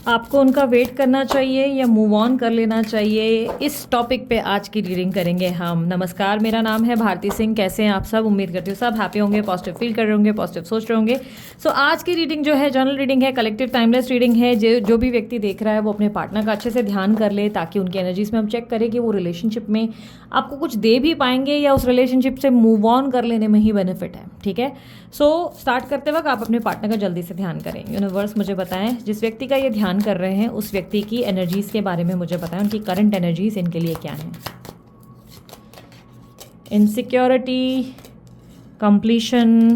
आपको उनका वेट करना चाहिए या मूव ऑन कर लेना चाहिए, इस टॉपिक पे आज की रीडिंग करेंगे हम। नमस्कार, मेरा नाम है भारती सिंह। कैसे हैं आप सब? उम्मीद करती हूँ सब हैप्पी होंगे, पॉजिटिव फील कर रहे होंगे, पॉजिटिव सोच रहे होंगे। सो आज की रीडिंग जो है जनरल रीडिंग है, कलेक्टिव टाइमलेस रीडिंग है। जो भी व्यक्ति देख रहा है वो अपने पार्टनर का अच्छे से ध्यान कर ले, ताकि उनकी एनर्जीज में हम चेक करें कि वो रिलेशनशिप में आपको कुछ दे भी पाएंगे या उस रिलेशनशिप से मूव ऑन कर लेने में ही बेनिफिट है। ठीक है, सो स्टार्ट करते वक्त आप अपने पार्टनर का जल्दी से ध्यान करें। यूनिवर्स मुझे बताएं, जिस व्यक्ति का ये ध्यान कर रहे हैं उस व्यक्ति की एनर्जीज के बारे में मुझे बताएं, उनकी करंट एनर्जीज इनके लिए क्या हैं। Insecurity, completion,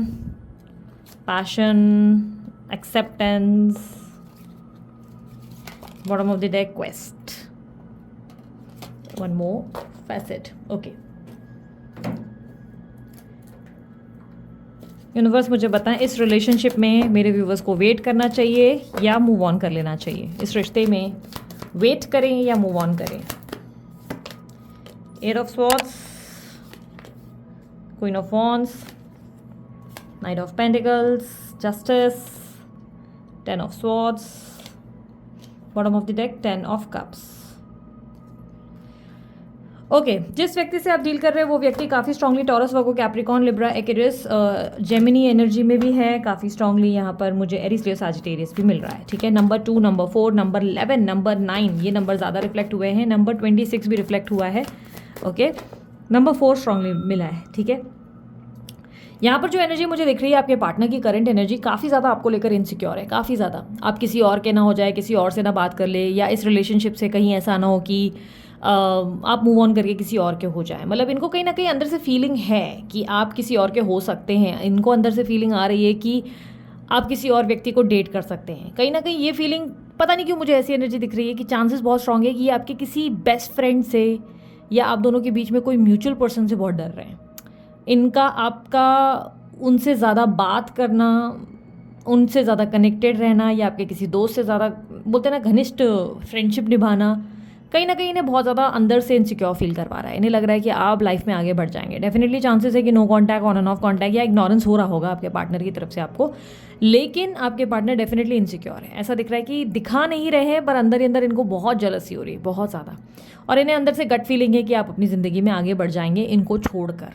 passion, acceptance, bottom of the deck, quest, one more facet. Okay, universe मुझे बताएं, इस रिलेशनशिप में मेरे व्यूवर्स को वेट करना चाहिए या मूव ऑन कर लेना चाहिए। इस रिश्ते में वेट करें या मूव ऑन करें। Eight of swords, queen of wands, knight of pentacles, justice, ten of swords, bottom of the deck, ten of cups. Okay, जिस व्यक्ति से आप डील कर रहे हैं वो व्यक्ति काफ़ी strongly Taurus, Virgo, Capricorn, Libra, Aquarius, Gemini energy में भी है। काफ़ी स्ट्रांगली यहाँ पर मुझे एरीज, लियो, सजिटेरियस भी मिल रहा है। ठीक है, नंबर 2, नंबर 4, नंबर 11, नंबर 9 ये नंबर ज़्यादा रिफ्लेक्ट हुए हैं। नंबर 26 भी रिफ्लेक्ट हुआ है। ओके, नंबर 4 स्ट्रांगली मिला है। ठीक है, यहाँ पर जो एनर्जी मुझे दिख रही है, आपके पार्टनर की करंट एनर्जी काफ़ी ज़्यादा आपको लेकर इनसिक्योर है। काफ़ी ज़्यादा आप किसी और के ना हो जाए, किसी और से ना बात कर ले, या इस रिलेशनशिप से कहीं ऐसा ना हो कि आप मूव ऑन करके किसी और के हो जाए। मतलब इनको कहीं ना कहीं अंदर से फीलिंग है कि आप किसी और के हो सकते हैं। इनको अंदर से फीलिंग आ रही है कि आप किसी और व्यक्ति को डेट कर सकते हैं। कहीं ना कहीं ये फीलिंग, पता नहीं क्यों मुझे ऐसी एनर्जी दिख रही है कि चांसेस बहुत स्ट्रांग है कि ये आपके किसी बेस्ट फ्रेंड से या आप दोनों के बीच में कोई म्यूचुअल पर्सन से बहुत डर रहे हैं। इनका आपका उनसे ज़्यादा बात करना, उनसे ज़्यादा कनेक्टेड रहना, या आपके किसी दोस्त से ज़्यादा बोलते हैं ना घनिष्ठ फ्रेंडशिप निभाना, कहीं ना कहीं इन्हें बहुत ज़्यादा अंदर से इनसिक्योर फील करवा रहा है। इन्हें लग रहा है कि आप लाइफ में आगे बढ़ जाएंगे। डेफिनेटली चांसेस है कि no contact, on and off contact या इग्नोरेंस हो रहा होगा आपके पार्टनर की तरफ से आपको, लेकिन आपके पार्टनर डेफिनेटली इनसिक्योर है। ऐसा दिख रहा है कि दिखा नहीं रहे हैं, पर अंदर ही अंदर इनको बहुत जलसी हो रही है, बहुत ज़्यादा। और इन्हें अंदर से गट फीलिंग है कि आप अपनी ज़िंदगी में आगे बढ़ जाएंगे इनको छोड़कर।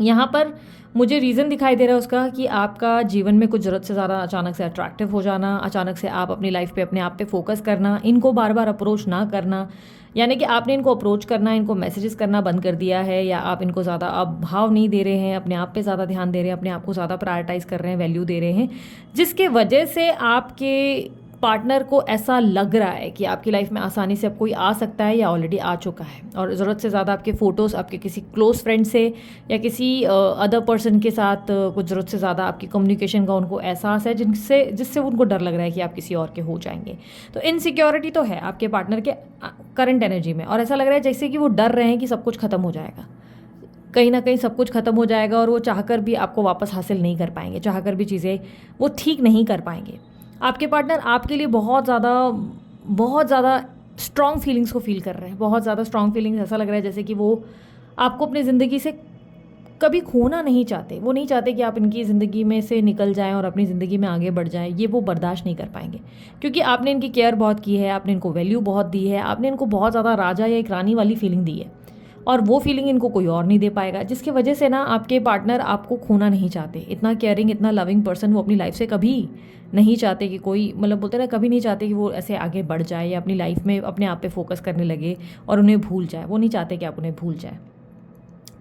यहाँ पर मुझे रीज़न दिखाई दे रहा है उसका कि आपका जीवन में कुछ ज़रूरत से ज़्यादा अचानक से अट्रैक्टिव हो जाना, अचानक से आप अपनी लाइफ पे अपने आप पे फोकस करना, इनको बार बार अप्रोच ना करना, यानी कि आपने इनको अप्रोच करना, इनको मैसेजेस करना बंद कर दिया है, या आप इनको ज़्यादा अब भाव नहीं दे रहे हैं, अपने आप पे ज़्यादा ध्यान दे रहे हैं, अपने आप को ज़्यादा प्रायोरिटाइज़ कर रहे हैं, वैल्यू दे रहे हैं, जिसके वजह से आपके पार्टनर को ऐसा लग रहा है कि आपकी लाइफ में आसानी से अब कोई आ सकता है या ऑलरेडी आ चुका है। और ज़रूरत से ज़्यादा आपके फ़ोटोज़ आपके किसी क्लोज फ्रेंड से या किसी अदर पर्सन के साथ कुछ ज़रूरत से ज़्यादा आपकी कम्युनिकेशन का उनको एहसास है, जिससे उनको डर लग रहा है कि आप किसी और के हो जाएंगे। तो इनसिक्योरिटी तो है आपके पार्टनर के करंट एनर्जी में, और ऐसा लग रहा है जैसे कि वो डर रहे हैं कि सब कुछ ख़त्म हो जाएगा, कहीं ना कहीं सब कुछ ख़त्म हो जाएगा, और वो चाहकर भी आपको वापस हासिल नहीं कर पाएंगे, चाहकर भी चीज़ें वो ठीक नहीं कर पाएंगे। आपके पार्टनर आपके लिए बहुत ज़्यादा स्ट्रॉन्ग फीलिंग्स को फील कर रहे हैं, बहुत ज़्यादा स्ट्रॉन्ग फीलिंग्स। ऐसा लग रहा है जैसे कि वो आपको अपनी ज़िंदगी से कभी खोना नहीं चाहते। वो नहीं चाहते कि आप इनकी ज़िंदगी में से निकल जाएं और अपनी ज़िंदगी में आगे बढ़ जाएं। ये वो बर्दाश्त नहीं कर पाएंगे, क्योंकि आपने इनकी केयर बहुत की है, आपने इनको वैल्यू बहुत दी है, आपने इनको बहुत ज़्यादा राजा या एक रानी वाली फीलिंग दी है, और वो फीलिंग इनको कोई और नहीं दे पाएगा। जिसकी वजह से ना आपके पार्टनर आपको खोना नहीं चाहते। इतना केयरिंग, इतना लविंग पर्सन वो अपनी लाइफ से कभी नहीं चाहते कि कोई, मतलब बोलते हैं ना, कभी नहीं चाहते कि वो ऐसे आगे बढ़ जाए या अपनी लाइफ में अपने आप पे फोकस करने लगे और उन्हें भूल जाए। वो नहीं चाहते कि आप उन्हें भूल जाए।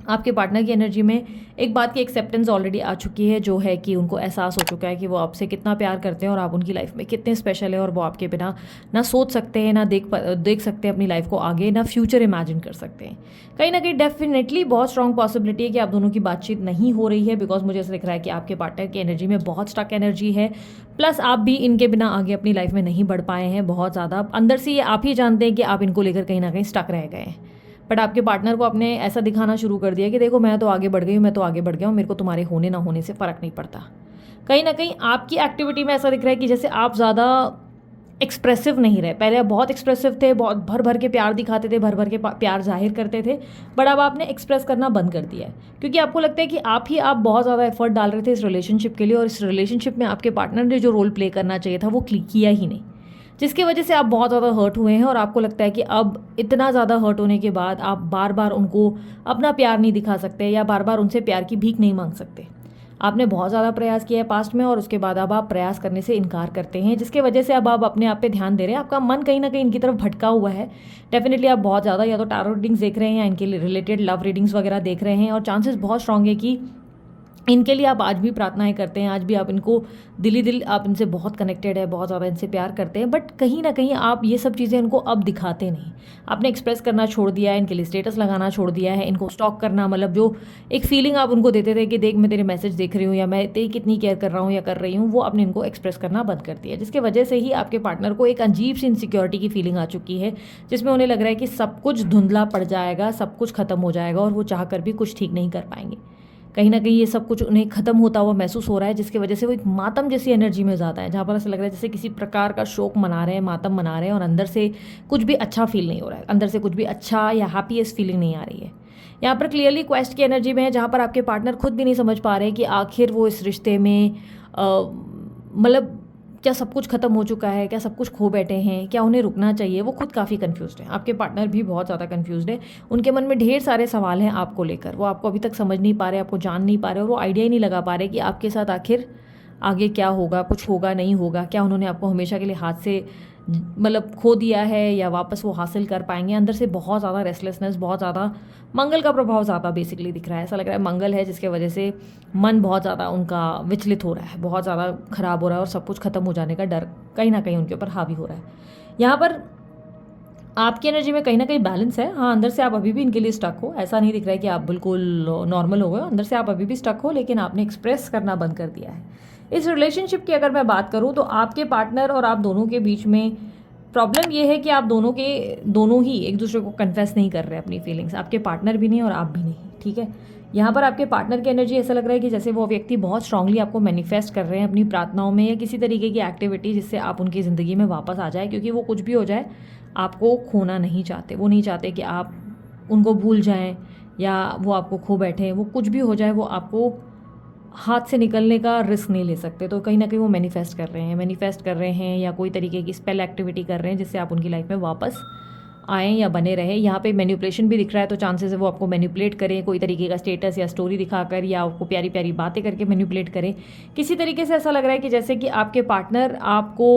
आपके पार्टनर की एनर्जी में एक बात की एक्सेप्टेंस ऑलरेडी आ चुकी है, जो है कि उनको एहसास हो चुका है कि वो आपसे कितना प्यार करते हैं और आप उनकी लाइफ में कितने स्पेशल है, और वो आपके बिना ना सोच सकते हैं, ना देख सकते हैं अपनी लाइफ को आगे, ना फ्यूचर इमेजिन कर सकते हैं। कहीं ना कहीं डेफिनेटली बहुत स्ट्रॉन्ग पॉसिबिलिटी है कि आप दोनों की बातचीत नहीं हो रही है, बिकॉज मुझे ऐसा दिख रहा है कि आपके पार्टनर की एनर्जी में बहुत स्टक एनर्जी है, प्लस आप भी इनके बिना आगे अपनी लाइफ में नहीं बढ़ पाए हैं। बहुत ज़्यादा अंदर से ये आप ही जानते हैं कि आप इनको लेकर कहीं ना कहीं स्टक रह गए हैं, बट आपके पार्टनर को आपने ऐसा दिखाना शुरू कर दिया कि देखो मैं तो आगे बढ़ गई हूँ, मैं तो आगे बढ़ गया हूँ, मेरे को तुम्हारे होने ना होने से फ़र्क नहीं पड़ता। कहीं ना कहीं आपकी एक्टिविटी में ऐसा दिख रहा है कि जैसे आप ज़्यादा एक्सप्रेसिव नहीं रहे। पहले आप बहुत एक्सप्रेसिव थे, बहुत भर भर के प्यार दिखाते थे, भर भर के प्यार जाहिर करते थे, बट अब आपने एक्सप्रेस करना बंद कर दिया है, क्योंकि आपको लगता है कि आप बहुत ज़्यादा एफर्ट डाल रहे थे इस रिलेशनशिप के लिए, और इस रिलेशनशिप में आपके पार्टनर ने जो रोल प्ले करना चाहिए था वो किया ही नहीं। जिसकी वजह से आप बहुत ज़्यादा हर्ट हुए हैं और आपको लगता है कि अब इतना ज़्यादा हर्ट होने के बाद आप बार बार उनको अपना प्यार नहीं दिखा सकते या बार बार उनसे प्यार की भीख नहीं मांग सकते। आपने बहुत ज़्यादा प्रयास किया है पास्ट में और उसके बाद अब आप प्रयास करने से इनकार करते हैं, जिसकी वजह से अब आप अपने आप पे ध्यान दे रहे हैं। आपका मन कहीं ना कहीं इनकी तरफ भटका हुआ है। डेफिनेटली आप बहुत ज़्यादा या तो टैरो रीडिंग्स देख रहे हैं या इनके रिलेटेड लव रीडिंग्स वगैरह देख रहे हैं और चांसेस बहुत स्ट्रांग है कि इनके लिए आप आज भी प्रार्थनाएं करते हैं, आज भी आप इनको दिली दिल आप इनसे बहुत कनेक्टेड है, बहुत ज़्यादा इनसे प्यार करते हैं, बट कहीं ना कहीं आप ये सब चीज़ें इनको अब दिखाते नहीं। आपने एक्सप्रेस करना छोड़ दिया है, इनके लिए स्टेटस लगाना छोड़ दिया है, इनको स्टॉक करना, मतलब जो एक फीलिंग आप उनको देते थे कि देख मैं तेरे मैसेज देख रही हूँ या मैं तेरी कितनी केयर कर रहा हूँ या कर रही हूँ, वो आपने इनको एक्सप्रेस करना बंद कर दिया, जिसकी वजह से ही आपके पार्टनर को एक अजीब सी इनसिक्योरिटी की फीलिंग आ चुकी है, जिसमें उन्हें लग रहा है कि सब कुछ धुंधला पड़ जाएगा, सब कुछ खत्म हो जाएगा और वो चाह कर भी कुछ ठीक नहीं कर पाएंगे। कहीं ना कहीं ये सब कुछ उन्हें खत्म होता हुआ महसूस हो रहा है, जिसकी वजह से वो एक मातम जैसी एनर्जी में ज़्यादा है, जहाँ पर ऐसा लग रहा है जैसे किसी प्रकार का शोक मना रहे हैं, मातम मना रहे हैं और अंदर से कुछ भी अच्छा फील नहीं हो रहा है, अंदर से कुछ भी अच्छा या हैप्पीएस्ट फीलिंग नहीं आ रही है। यहाँ पर क्लियरली क्वेस्ट की एनर्जी में है, जहाँ पर आपके पार्टनर खुद भी नहीं समझ पा रहे कि आखिर वो इस रिश्ते में मतलब क्या सब कुछ खत्म हो चुका है, क्या सब कुछ खो बैठे हैं, क्या उन्हें रुकना चाहिए। वो खुद काफ़ी कंफ्यूज्ड है, आपके पार्टनर भी बहुत ज़्यादा कंफ्यूज्ड है। उनके मन में ढेर सारे सवाल हैं आपको लेकर, वो आपको अभी तक समझ नहीं पा रहे, आपको जान नहीं पा रहे और वो आइडिया ही नहीं लगा पा रहे कि आपके साथ आखिर आगे क्या होगा, कुछ होगा नहीं होगा, क्या उन्होंने आपको हमेशा के लिए हाथ से मतलब खो दिया है या वापस वो हासिल कर पाएंगे। अंदर से बहुत ज़्यादा रेस्टलेसनेस, बहुत ज़्यादा मंगल का प्रभाव ज़्यादा बेसिकली दिख रहा है। ऐसा लग रहा है मंगल है जिसके वजह से मन बहुत ज़्यादा उनका विचलित हो रहा है, बहुत ज़्यादा ख़राब हो रहा है और सब कुछ ख़त्म हो जाने का डर कहीं ना कहीं उनके ऊपर हावी हो रहा है। यहाँ पर आपकी एनर्जी में कहीं ना कहीं बैलेंस है। हाँ, अंदर से आप अभी भी इनके लिए स्टक हो, ऐसा नहीं दिख रहा है कि आप बिल्कुल नॉर्मल हो गए, अंदर से आप अभी भी स्टक हो, लेकिन आपने एक्सप्रेस करना बंद कर दिया है। इस रिलेशनशिप की अगर मैं बात करूँ तो आपके पार्टनर और आप दोनों के बीच में प्रॉब्लम ये है कि आप दोनों ही एक दूसरे को कन्फेस नहीं कर रहे अपनी फीलिंग्स, आपके पार्टनर भी नहीं और आप भी नहीं, ठीक है। यहाँ पर आपके पार्टनर की एनर्जी ऐसा लग रहा है कि जैसे वो व्यक्ति बहुत स्ट्रांगली आपको मैनिफेस्ट कर रहे हैं अपनी प्रार्थनाओं में या किसी तरीके की एक्टिविटी जिससे आप उनकी ज़िंदगी में वापस आ जाए, क्योंकि वो कुछ भी हो जाए आपको खोना नहीं चाहते। वो नहीं चाहते कि आप उनको भूल जाएं या वो आपको खो बैठे, वो कुछ भी हो जाए वो आपको हाथ से निकलने का रिस्क नहीं ले सकते। तो कहीं ना कहीं वो मैनिफेस्ट कर रहे हैं या कोई तरीके की स्पेल एक्टिविटी कर रहे हैं जिससे आप उनकी लाइफ में वापस आएँ या बने रहें। यहाँ पे मैनिपुलेशन भी दिख रहा है, तो चांसेस है वो आपको मैनिपुलेट करें, कोई तरीके का स्टेटस या स्टोरी दिखाकर या आपको प्यारी प्यारी बातें करके मैनिपुलेट करें। किसी तरीके से ऐसा लग रहा है कि जैसे कि आपके पार्टनर आपको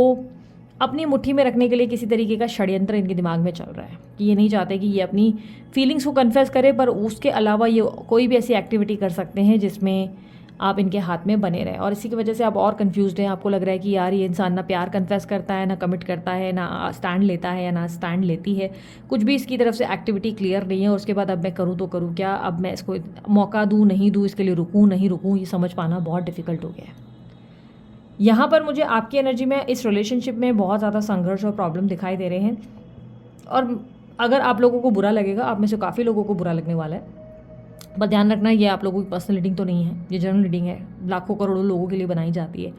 अपनी मुट्ठी में रखने के लिए किसी तरीके का षड्यंत्र इनके दिमाग में चल रहा है कि ये नहीं चाहते कि ये अपनी फीलिंग्स को कन्फेस करे, पर उसके अलावा ये कोई भी ऐसी एक्टिविटी कर सकते हैं जिसमें आप इनके हाथ में बने रहें। और इसी की वजह से आप और कंफ्यूज्ड हैं, आपको लग रहा है कि यार ये इंसान ना प्यार कन्फेस करता है, ना कमिट करता है, ना स्टैंड लेता है या ना स्टैंड लेती है, कुछ भी इसकी तरफ से एक्टिविटी क्लियर नहीं है। और उसके बाद अब मैं करूँ तो करूँ क्या, अब मैं इसको मौका दूँ नहीं दूँ, इसके लिए रुकूँ नहीं रुकूँ, ये समझ पाना बहुत डिफिकल्ट हो गया है। यहाँ पर मुझे आपकी एनर्जी में इस रिलेशनशिप में बहुत ज़्यादा संघर्ष और प्रॉब्लम दिखाई दे रहे हैं। और अगर आप लोगों को बुरा लगेगा, आप में से काफ़ी लोगों को बुरा लगने वाला है, पर ध्यान रखना ये आप लोगों की पर्सनल रीडिंग तो नहीं है, ये जनरल रीडिंग है, लाखों करोड़ों लोगों के लिए बनाई जाती है,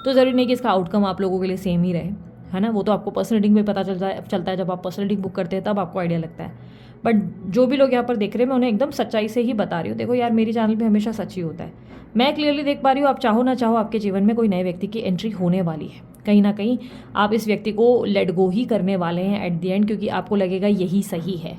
तो ज़रूरी नहीं कि इसका आउटकम आप लोगों के लिए सेम ही रहे, है ना। वो तो आपको पर्सनल रीडिंग में पता चलता है, जब आप पर्सनल रीडिंग बुक करते हैं तब आपको आइडिया लगता है। बट जो भी लोग यहाँ पर देख रहे हैं, मैं उन्हें एकदम सच्चाई से ही बता रही हूँ। देखो यार, मेरी चैनल पे हमेशा सच ही होता है। मैं क्लियरली देख पा रही हूँ, आप चाहो ना चाहो आपके जीवन में कोई नए व्यक्ति की एंट्री होने वाली है। कहीं ना कहीं आप इस व्यक्ति को लेट गो ही करने वाले हैं एट द एंड, क्योंकि आपको लगेगा यही सही है।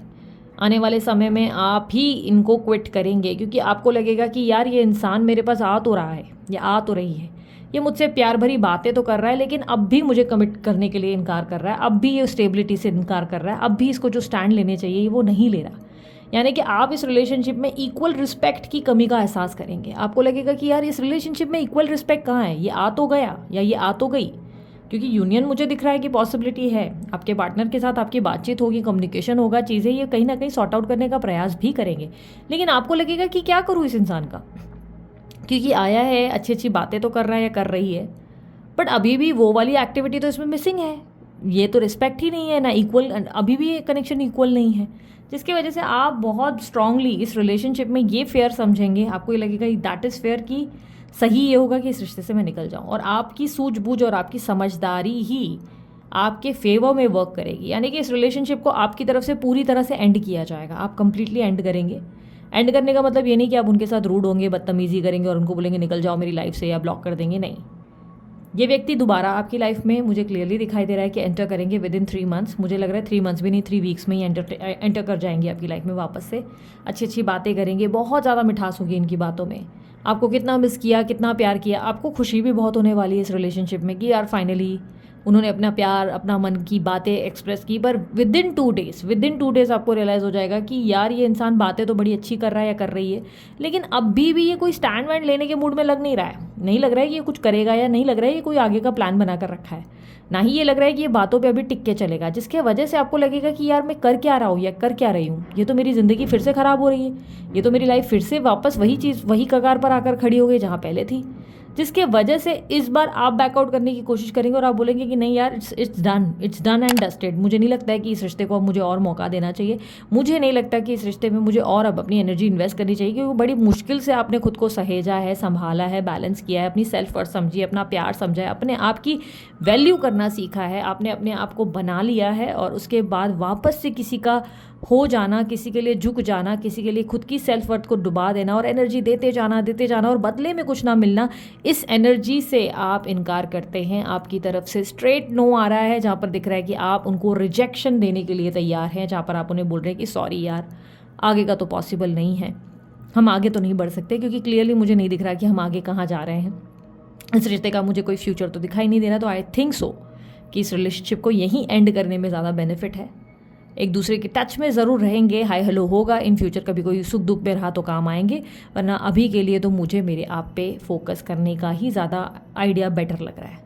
आने वाले समय में आप ही इनको क्विट करेंगे, क्योंकि आपको लगेगा कि यार ये इंसान मेरे पास आ तो रहा है या आ तो रही है, ये मुझसे प्यार भरी बातें तो कर रहा है, लेकिन अब भी मुझे कमिट करने के लिए इनकार कर रहा है, अब भी ये स्टेबिलिटी से इनकार कर रहा है, अब भी इसको जो स्टैंड लेने चाहिए वो नहीं ले रहा। यानी कि आप इस रिलेशनशिप में इक्वल रिस्पेक्ट की कमी का एहसास करेंगे। आपको लगेगा कि यार इस रिलेशनशिप में इक्वल रिस्पेक्ट कहाँ है, ये आ तो गया या ये आ तो गई, क्योंकि यूनियन मुझे दिख रहा है कि पॉसिबिलिटी है। आपके पार्टनर के साथ आपकी बातचीत होगी, कम्युनिकेशन होगा, चीज़ें ये कहीं ना कहीं सॉर्ट आउट करने का प्रयास भी करेंगे, लेकिन आपको लगेगा कि क्या करूँ इस इंसान का, क्योंकि आया है, अच्छी अच्छी बातें तो कर रहा है या कर रही है, बट अभी भी वो वाली एक्टिविटी तो इसमें मिसिंग है, ये तो रिस्पेक्ट ही नहीं है ना, इक्वल, अभी भी ये कनेक्शन इक्वल नहीं है, जिसकी वजह से आप बहुत स्ट्रांगली इस रिलेशनशिप में ये फेयर समझेंगे। आपको ये लगेगा दैट इज़ फेयर, कि सही ये होगा कि इस रिश्ते से मैं निकल जाऊं, और आपकी सूझबूझ और आपकी समझदारी ही आपके फेवर में वर्क करेगी। यानी कि इस रिलेशनशिप को आपकी तरफ से पूरी तरह से एंड किया जाएगा, आप कंप्लीटली एंड करेंगे। एंड करने का मतलब ये नहीं कि आप उनके साथ रूड होंगे, बदतमीजी करेंगे और उनको बोलेंगे निकल जाओ मेरी लाइफ से या ब्लॉक कर देंगे, नहीं। ये व्यक्ति दोबारा आपकी लाइफ में मुझे क्लियरली दिखाई दे रहा है कि एंटर करेंगे विद इन 3 मंथ्स। मुझे लग रहा है 3 मंथ्स भी नहीं, 3 वीक्स में ही एंटर कर जाएंगे आपकी लाइफ में वापस से। अच्छी अच्छी बातें करेंगे, बहुत ज़्यादा मिठास होगी इनकी बातों में। आपको कितना मिस किया, कितना प्यार किया, आपको खुशी भी बहुत होने वाली है इस रिलेशनशिप में कि यार फाइनली उन्होंने अपना प्यार, अपना मन की बातें एक्सप्रेस की। पर विद इन 2 डेज़ आपको रियलाइज़ हो जाएगा कि यार ये इंसान बातें तो बड़ी अच्छी कर रहा है या कर रही है, लेकिन अभी भी ये कोई स्टैंड वैंड लेने के मूड में लग नहीं रहा है। नहीं लग रहा है कि ये कुछ करेगा, या नहीं लग रहा है ये कोई आगे का प्लान बना कर रखा है। ना ही ये लग रहा है कि ये बातों पे अभी टिक के चलेगा, जिसके वजह से आपको लगेगा कि यार मैं कर क्या रहा हूँ या कर क्या रही हूँ। ये तो मेरी ज़िंदगी फिर से ख़राब हो रही है, ये तो मेरी लाइफ फिर से वापस वही चीज़, वही कगार पर आकर खड़ी हो गई जहाँ पहले थी। जिसके वजह से इस बार आप बैकआउट करने की कोशिश करेंगे और आप बोलेंगे कि नहीं यार, इट्स डन एंड डस्टेड। मुझे नहीं लगता है कि इस रिश्ते को अब मुझे और मौका देना चाहिए। मुझे नहीं लगता कि इस रिश्ते में मुझे और अब अपनी एनर्जी इन्वेस्ट करनी चाहिए, क्योंकि बड़ी मुश्किल से आपने खुद को सहेजा है, संभाला है, बैलेंस किया है, अपनी सेल्फ वर्थ समझी, अपना प्यार समझा है, अपने आप की वैल्यू करना सीखा है, आपने अपने आप को बना लिया है। और उसके बाद वापस से किसी का हो जाना, किसी के लिए झुक जाना, किसी के लिए खुद की सेल्फ वर्थ को डुबा देना और एनर्जी देते जाना और बदले में कुछ ना मिलना, इस एनर्जी से आप इनकार करते हैं। आपकी तरफ से स्ट्रेट नो आ रहा है, जहाँ पर दिख रहा है कि आप उनको रिजेक्शन देने के लिए तैयार हैं, जहाँ पर आप उन्हें बोल रहे हैं कि सॉरी यार, आगे का तो पॉसिबल नहीं है, हम आगे तो नहीं बढ़ सकते, क्योंकि क्लियरली मुझे नहीं दिख रहा कि हम आगे कहाँ जा रहे हैं। इस रिश्ते का मुझे कोई फ्यूचर तो दिखाई नहीं दे रहा। तो आई थिंक सो कि इस रिलेशनशिप को यहीं एंड करने में ज़्यादा बेनिफिट है। एक दूसरे के टच में ज़रूर रहेंगे, हाई हेलो होगा, इन फ्यूचर कभी कोई सुख दुख में रहा तो काम आएंगे, वरना अभी के लिए तो मुझे मेरे आप पे फोकस करने का ही ज़्यादा आइडिया बेटर लग रहा है।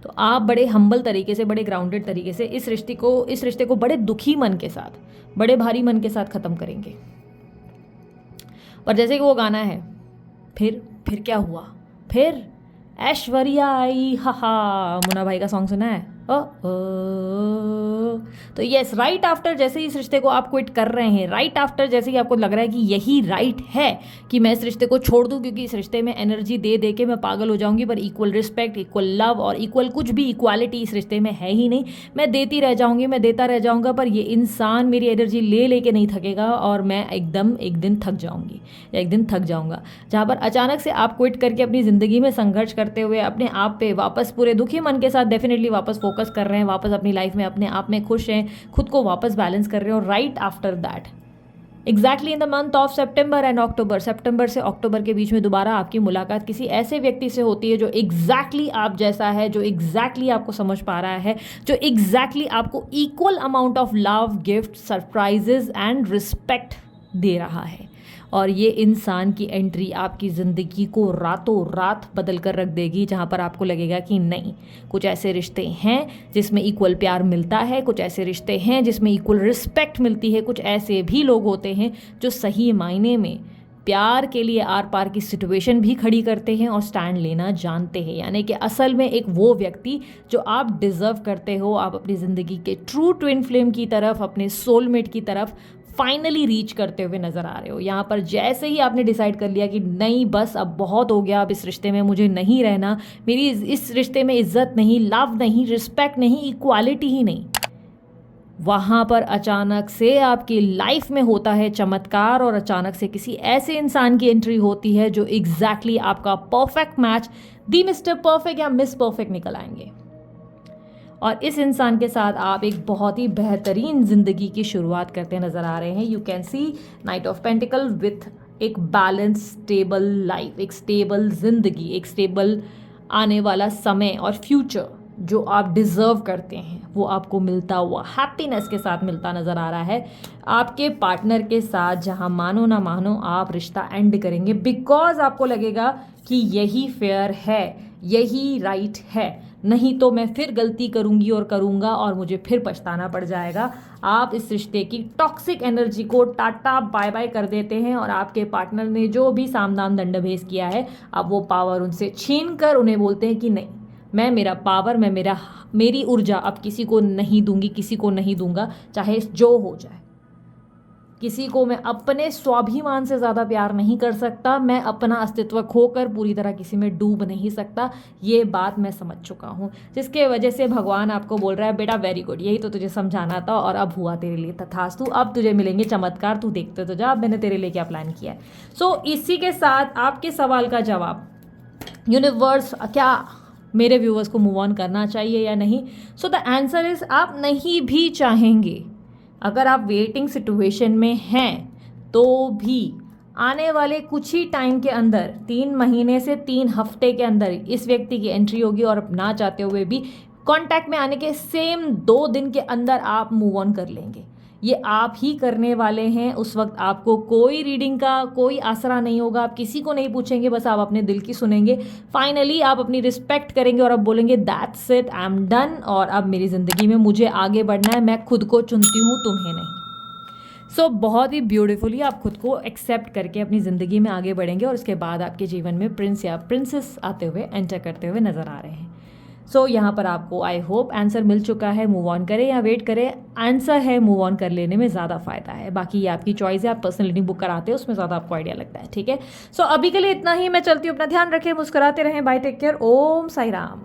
तो आप बड़े हम्बल तरीके से, बड़े ग्राउंडेड तरीके से इस रिश्ते को बड़े दुखी मन के साथ, बड़े भारी मन के साथ ख़त्म करेंगे। और जैसे कि वो गाना है, फिर क्या हुआ, फिर ऐश्वर्या आई, हा, मुन्ना भाई का सॉन्ग सुना है? तो यस, राइट आफ्टर जैसे ही इस रिश्ते को आप क्विट कर रहे हैं, राइट आफ्टर जैसे ही आपको लग रहा है कि यही राइट है कि मैं इस रिश्ते को छोड़ दूं, क्योंकि इस रिश्ते में एनर्जी दे दे के मैं पागल हो जाऊंगी, पर इक्वल रिस्पेक्ट, इक्वल लव और इक्वल कुछ भी इक्वालिटी इस रिश्ते में है ही नहीं। मैं देती रह जाऊंगी, मैं देता रह जाऊंगा, पर ये इंसान मेरी एनर्जी ले के नहीं थकेगा और मैं एक दिन थक जाऊंगी या एक दिन थक जाऊंगा। जहाँ पर अचानक से आप क्विट करके अपनी ज़िंदगी में संघर्ष करते हुए अपने आप पे वापस पूरे दुखी मन के साथ डेफिनेटली वापस फोकस कर रहे हैं, वापस अपनी लाइफ में अपने आप में खुश हैं, खुद को वापस बैलेंस कर रहे हो। Right after that, exactly in the month of September and October, सितंबर से अक्टूबर के बीच में दोबारा आपकी मुलाकात किसी ऐसे व्यक्ति से होती है जो एग्जैक्टली आप जैसा है, जो एग्जैक्टली आपको समझ पा रहा है, जो एग्जैक्टली आपको equal amount of love, gift, surprises and respect दे रहा है। और ये इंसान की एंट्री आपकी ज़िंदगी को रातों रात बदल कर रख देगी, जहाँ पर आपको लगेगा कि नहीं, कुछ ऐसे रिश्ते हैं जिसमें इक्वल प्यार मिलता है, कुछ ऐसे रिश्ते हैं जिसमें इक्वल रिस्पेक्ट मिलती है, कुछ ऐसे भी लोग होते हैं जो सही मायने में प्यार के लिए आर पार की सिचुएशन भी खड़ी करते हैं और स्टैंड लेना जानते हैं। यानी कि असल में एक वो व्यक्ति जो आप डिज़र्व करते हो, आप अपनी ज़िंदगी के ट्रू ट्विन फ्लेम की तरफ, अपने सोलमेट की तरफ फाइनली रीच करते हुए नज़र आ रहे हो। यहाँ पर जैसे ही आपने डिसाइड कर लिया कि नहीं, बस अब बहुत हो गया, अब इस रिश्ते में मुझे नहीं रहना, मेरी इस रिश्ते में इज्जत नहीं, लव नहीं, रिस्पेक्ट नहीं, इक्वालिटी ही नहीं, वहाँ पर अचानक से आपकी लाइफ में होता है चमत्कार और अचानक से किसी ऐसे इंसान की एंट्री होती है जो एग्जैक्टली आपका परफेक्ट मैच, दी मिस्टर परफेक्ट या मिस परफेक्ट निकल आएंगे। और इस इंसान के साथ आप एक बहुत ही बेहतरीन ज़िंदगी की शुरुआत करते नज़र आ रहे हैं। You can see night of pentacle with एक बैलेंस, स्टेबल लाइफ, एक स्टेबल ज़िंदगी, एक स्टेबल आने वाला समय और फ्यूचर जो आप डिज़र्व करते हैं वो आपको मिलता हुआ हैप्पीनेस के साथ मिलता नज़र आ रहा है आपके पार्टनर के साथ, जहां मानो ना मानो आप रिश्ता एंड करेंगे, बिकॉज आपको लगेगा कि यही फेयर है, यही राइट है, नहीं तो मैं फिर गलती करूंगी और करूंगा और मुझे फिर पछताना पड़ जाएगा। आप इस रिश्ते की टॉक्सिक एनर्जी को टाटा बाय बाय कर देते हैं और आपके पार्टनर ने जो भी सामदान दंडभेद किया है, अब वो पावर उनसे छीन कर उन्हें बोलते हैं कि नहीं, मैं मेरा पावर, मैं मेरी ऊर्जा अब किसी को नहीं दूंगी, किसी को नहीं दूंगा, चाहे जो हो जाए। किसी को मैं अपने स्वाभिमान से ज़्यादा प्यार नहीं कर सकता, मैं अपना अस्तित्व खोकर पूरी तरह किसी में डूब नहीं सकता, ये बात मैं समझ चुका हूँ। जिसके वजह से भगवान आपको बोल रहा है, बेटा वेरी गुड, यही तो तुझे समझाना था और अब हुआ तेरे लिए तथास्तु, अब तुझे मिलेंगे चमत्कार, तू देखते तो जा, अब मैंने तेरे लिए क्या प्लान किया है। सो इसी के साथ आपके सवाल का जवाब यूनिवर्स क्या मेरे व्यूअर्स को मूव ऑन करना चाहिए या नहीं? सो द आंसर इज आप नहीं भी चाहेंगे। अगर आप वेटिंग सिचुएशन में हैं तो भी आने वाले कुछ ही टाइम के अंदर 3 महीने से 3 हफ्ते के अंदर इस व्यक्ति की एंट्री होगी और ना चाहते हुए भी कांटेक्ट में आने के सेम 2 दिन के अंदर आप मूव ऑन कर लेंगे। ये आप ही करने वाले हैं। उस वक्त आपको कोई रीडिंग का कोई आसरा नहीं होगा, आप किसी को नहीं पूछेंगे, बस आप अपने दिल की सुनेंगे। फाइनली आप अपनी रिस्पेक्ट करेंगे और आप बोलेंगे that's it, I am done, और अब मेरी ज़िंदगी में मुझे आगे बढ़ना है, मैं खुद को चुनती हूँ, तुम्हें नहीं। सो बहुत ही ब्यूटीफुली आप खुद को एक्सेप्ट करके अपनी ज़िंदगी में आगे बढ़ेंगे और उसके बाद आपके जीवन में प्रिंस या प्रिंसेस आते हुए एंटर करते हुए नज़र आ रहे हैं। सो यहाँ पर आपको आई होप आंसर मिल चुका है। मूव ऑन करें या वेट करें, आंसर है मूव ऑन कर लेने में ज़्यादा फ़ायदा है। बाकी ये आपकी चॉइस है, आप पर्सनल रीडिंग बुक कराते हो उसमें ज़्यादा आपको आइडिया लगता है। ठीक है, सो अभी के लिए इतना ही। मैं चलती हूँ, अपना ध्यान रखें, मुस्कुराते रहें, बाय, टेक केयर, ओम साई राम।